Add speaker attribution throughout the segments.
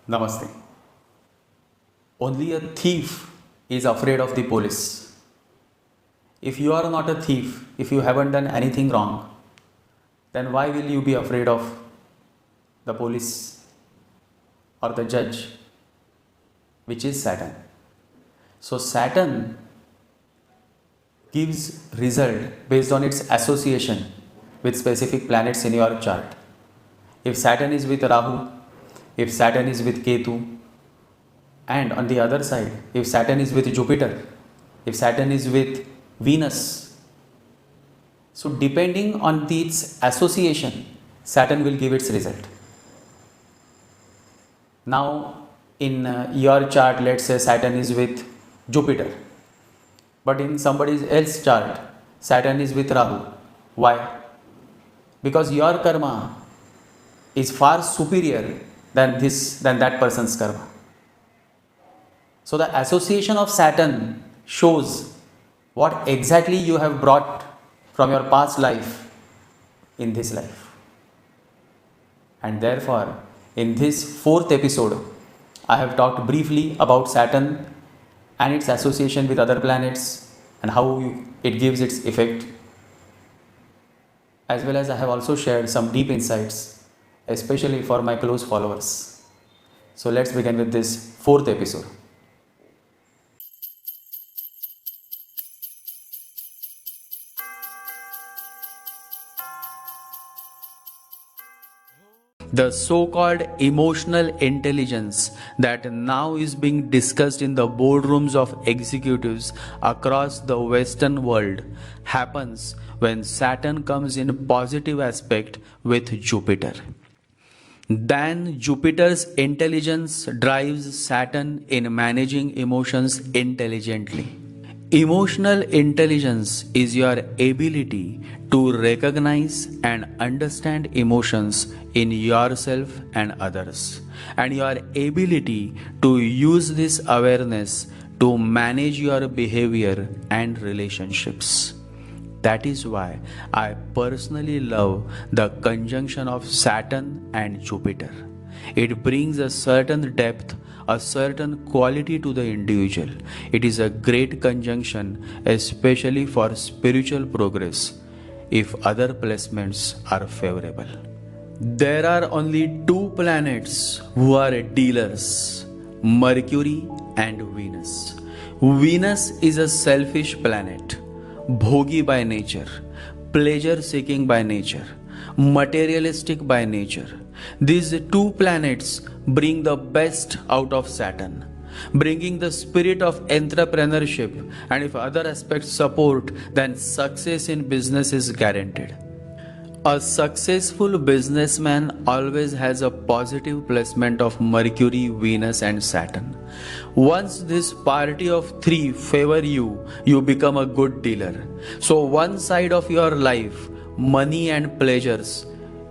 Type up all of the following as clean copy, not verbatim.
Speaker 1: Namaste. Only a thief is afraid of the police. If you are not a thief, if you haven't done anything wrong, then why will you be afraid of the police or the judge, which is Saturn? So Saturn gives result based on its association with specific planets in your chart. If Saturn is with Rahu, if Saturn is with Ketu, and on the other side, if Saturn is with Jupiter, if Saturn is with Venus, so depending on its association, Saturn will give its result. Now, in your chart, let's say Saturn is with Jupiter, but in somebody else's chart, Saturn is with Rahu. Why? Because your karma is far superior than that person's karma. So the association of Saturn shows what exactly you have brought from your past life in this life. And therefore, in this fourth episode, I have talked briefly about Saturn and its association with other planets and how it gives its effect. As well as I have also shared some deep insights, especially for my close followers. So let's begin with this fourth episode. The so-called emotional intelligence that now is being discussed in the boardrooms of executives across the Western world happens when Saturn comes in positive aspect with Jupiter. Then Jupiter's intelligence drives Saturn in managing emotions intelligently. Emotional intelligence is your ability to recognize and understand emotions in yourself and others, and your ability to use this awareness to manage your behavior and relationships. That is why I personally love the conjunction of Saturn and Jupiter. It brings a certain depth, a certain quality to the individual. It is a great conjunction, especially for spiritual progress, if other placements are favorable. There are only two planets who are dealers, Mercury and Venus. Venus is a selfish planet, bhogi by nature, pleasure seeking by nature, materialistic by nature. These two planets bring the best out of Saturn, bringing the spirit of entrepreneurship, and if other aspects support, then success in business is guaranteed. A successful businessman always has a positive placement of Mercury, Venus and Saturn. Once this party of three favor you, you become a good dealer. So one side of your life, money and pleasures,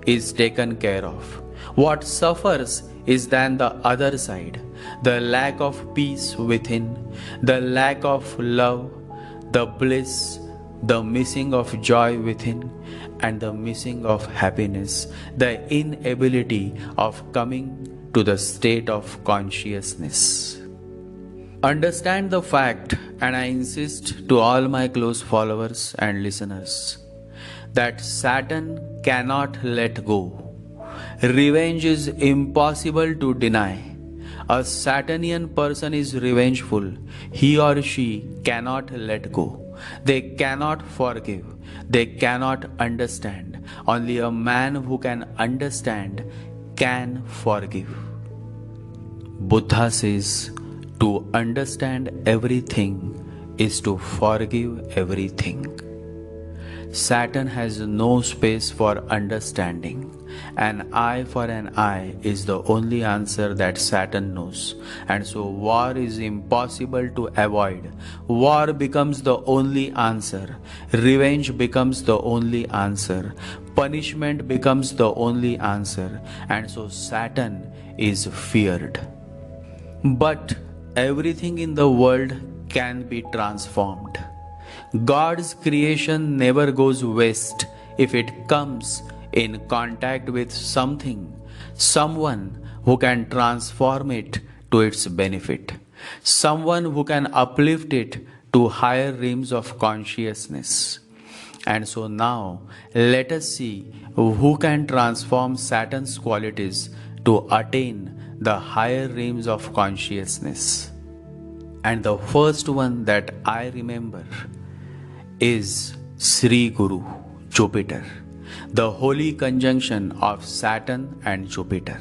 Speaker 1: is taken care of. What suffers is then the other side, the lack of peace within, the lack of love, the bliss, the missing of joy within, and the missing of happiness, the inability of coming to the state of consciousness. Understand the fact, and I insist to all my close followers and listeners, that Saturn cannot let go. Revenge is impossible to deny. A Saturnian person is revengeful. He or she cannot let go. They cannot forgive. They cannot understand. Only a man who can understand can forgive. Buddha says, to understand everything is to forgive everything. Saturn has no space for understanding. An eye for an eye is the only answer that Saturn knows. And so war is impossible to avoid. War becomes the only answer. Revenge becomes the only answer. Punishment becomes the only answer. And so Saturn is feared. But everything in the world can be transformed. God's creation never goes waste if it comes in contact with something, someone who can transform it to its benefit, someone who can uplift it to higher realms of consciousness. And so now, let us see who can transform Saturn's qualities to attain the higher realms of consciousness. And the first one that I remember is Sri Guru, Jupiter, the holy conjunction of Saturn and Jupiter.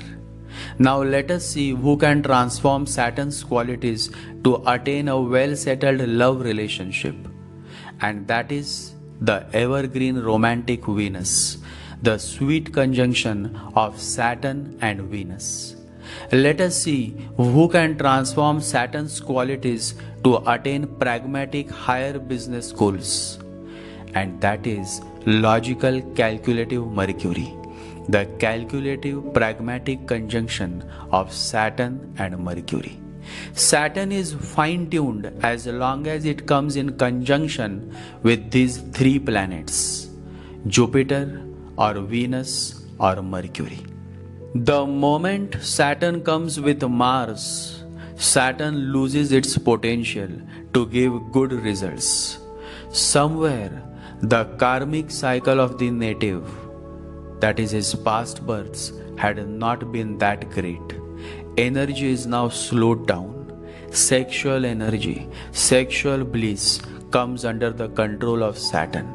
Speaker 1: Now let us see who can transform Saturn's qualities to attain a well-settled love relationship. And that is the evergreen romantic Venus, the sweet conjunction of Saturn and Venus. Let us see who can transform Saturn's qualities to attain pragmatic higher business goals. And that is logical calculative Mercury, the calculative pragmatic conjunction of Saturn and Mercury. Saturn is fine-tuned as long as it comes in conjunction with these three planets, Jupiter or Venus or Mercury. The moment Saturn comes with Mars, Saturn loses its potential to give good results. Somewhere, the karmic cycle of the native, that is his past births, had not been that great. Energy is now slowed down. Sexual energy, sexual bliss comes under the control of Saturn.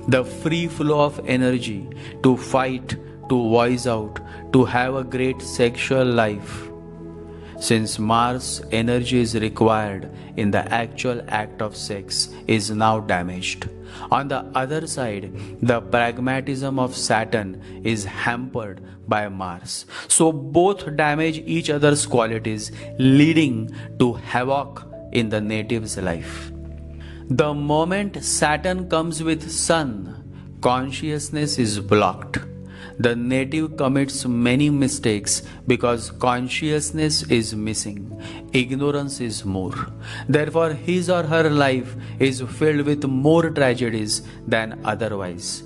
Speaker 1: The free flow of energy to fight, to voice out, to have a great sexual life. Since Mars energy is required in the actual act of sex is now damaged. On the other side, the pragmatism of Saturn is hampered by Mars. So both damage each other's qualities, leading to havoc in the native's life. The moment Saturn comes with Sun, consciousness is blocked. The native commits many mistakes because consciousness is missing, ignorance is more. Therefore, his or her life is filled with more tragedies than otherwise.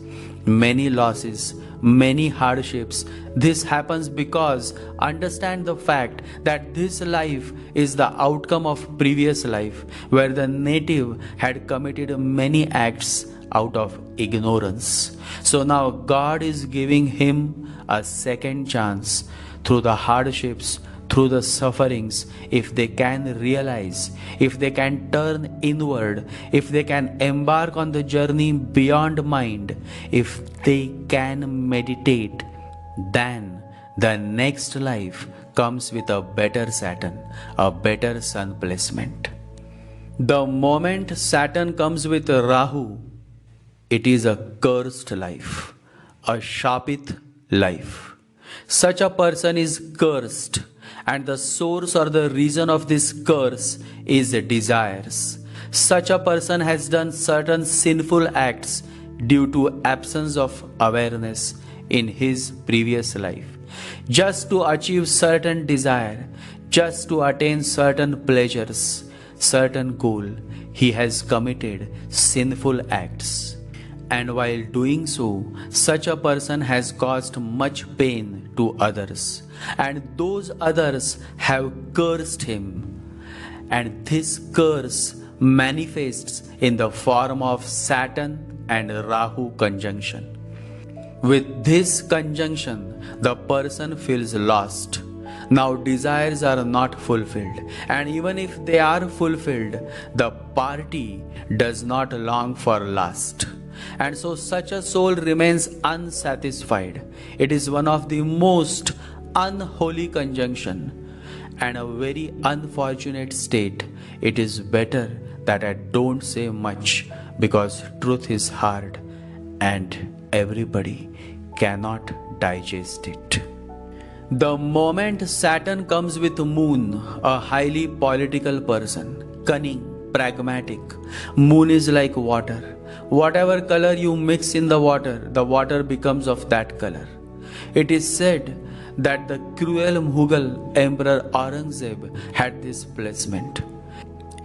Speaker 1: Many losses, many hardships. This happens because understand the fact that this life is the outcome of previous life where the native had committed many acts out of ignorance. So now God is giving him a second chance through the hardships, through the sufferings. If they can realize, if they can turn inward, if they can embark on the journey beyond mind, if they can meditate, then the next life comes with a better Saturn, a better sun placement. The moment Saturn comes with Rahu, it is a cursed life, a Shapit life. Such a person is cursed, and the source or the reason of this curse is desires. Such a person has done certain sinful acts due to absence of awareness in his previous life. Just to achieve certain desire, just to attain certain pleasures, certain goal, he has committed sinful acts. And while doing so, such a person has caused much pain to others, and those others have cursed him. And this curse manifests in the form of Saturn and Rahu conjunction. With this conjunction, the person feels lost. Now desires are not fulfilled, and even if they are fulfilled, the party does not long for lust. And so such a soul remains unsatisfied. It is one of the most unholy conjunction and a very unfortunate state. It is better that I don't say much because truth is hard and everybody cannot digest it. The moment Saturn comes with Moon, a highly political person, cunning, pragmatic. Moon is like water. Whatever color you mix in the water becomes of that color. It is said that the cruel Mughal Emperor Aurangzeb had this placement.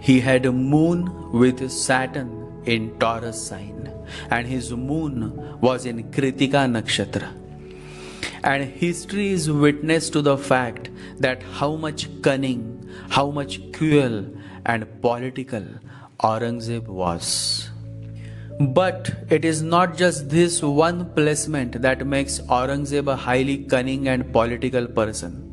Speaker 1: He had a moon with Saturn in Taurus sign, and his moon was in Kritika Nakshatra. And history is witness to the fact that how much cunning, how much cruel and political Aurangzeb was. But it is not just this one placement that makes Aurangzeb a highly cunning and political person.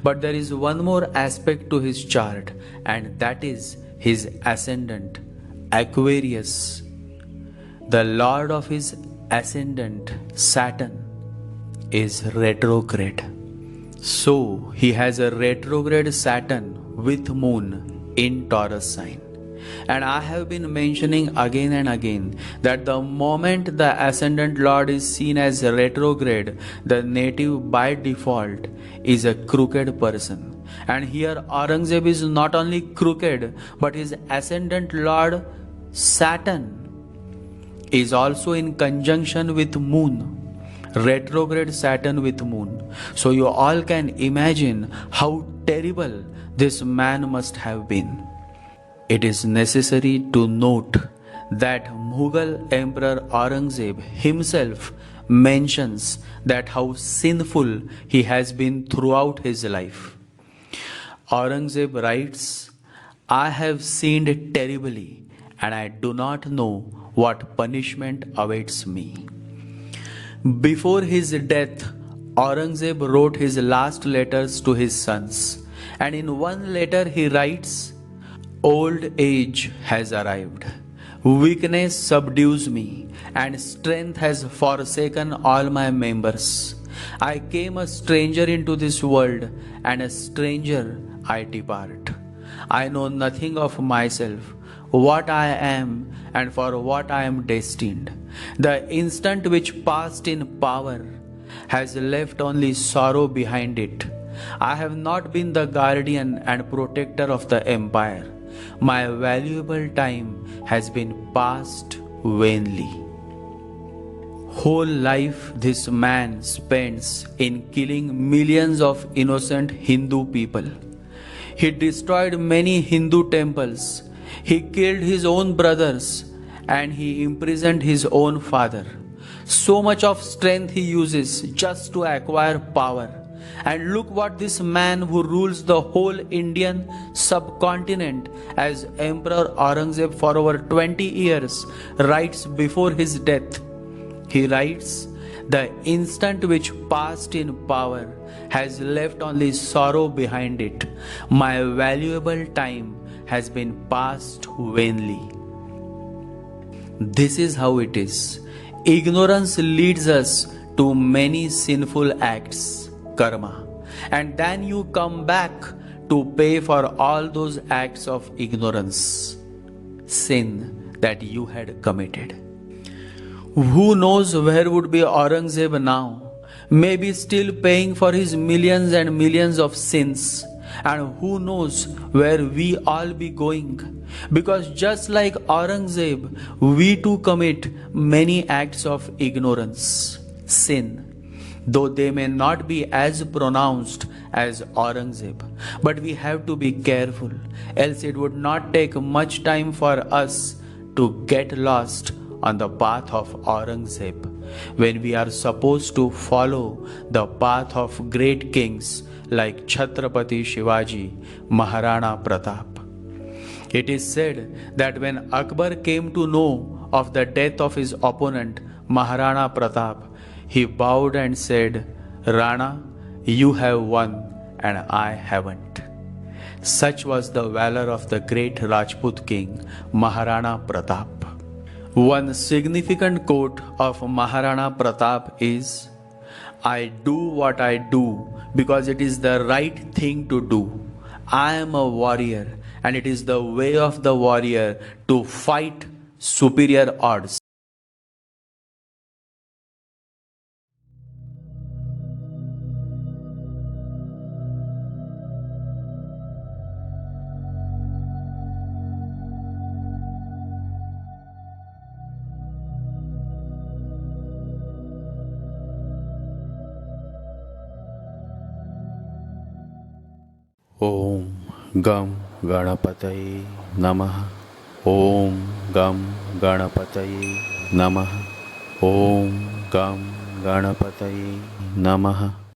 Speaker 1: But there is one more aspect to his chart, and that is his ascendant, Aquarius. The lord of his ascendant, Saturn, is retrograde. So he has a retrograde Saturn with Moon in Taurus sign. And I have been mentioning again and again that the moment the ascendant lord is seen as retrograde, the native by default is a crooked person. And here Aurangzeb is not only crooked, but his ascendant lord Saturn is also in conjunction with Moon. Retrograde Saturn with Moon. So you all can imagine how terrible this man must have been. It is necessary to note that Mughal Emperor Aurangzeb himself mentions that how sinful he has been throughout his life. Aurangzeb writes, I have sinned terribly and I do not know what punishment awaits me. Before his death, Aurangzeb wrote his last letters to his sons, and in one letter he writes, Old age has arrived, weakness subdues me, and strength has forsaken all my members. I came a stranger into this world, and a stranger I depart. I know nothing of myself, what I am, and for what I am destined. The instant which passed in power has left only sorrow behind it. I have not been the guardian and protector of the empire. My valuable time has been passed vainly. Whole life this man spends in killing millions of innocent Hindu people. He destroyed many Hindu temples. He killed his own brothers and he imprisoned his own father. So much of strength he uses just to acquire power. And look what this man who rules the whole Indian subcontinent as Emperor Aurangzeb for over 20 years writes before his death. He writes, the instant which passed in power has left only sorrow behind it. My valuable time has been passed vainly. This is how it is. Ignorance leads us to many sinful acts, karma, and then you come back to pay for all those acts of ignorance, sin that you had committed. Who knows where would be Aurangzeb now? Maybe still paying for his millions and millions of sins. And who knows where we all be going? Because just like Aurangzeb, we too commit many acts of ignorance, sin, though they may not be as pronounced as Aurangzeb. But we have to be careful, else it would not take much time for us to get lost on the path of Aurangzeb, when we are supposed to follow the path of great kings like Chhatrapati Shivaji, Maharana Pratap. It is said that when Akbar came to know of the death of his opponent, Maharana Pratap, he bowed and said, Rana, you have won and I haven't. Such was the valor of the great Rajput king, Maharana Pratap. One significant quote of Maharana Pratap is, I do what I do because it is the right thing to do. I am a warrior and it is the way of the warrior to fight superior odds. Om Gam Ganapataye Namaha. Om Gam Ganapataye Namaha. Om Gam गणपतये नमः।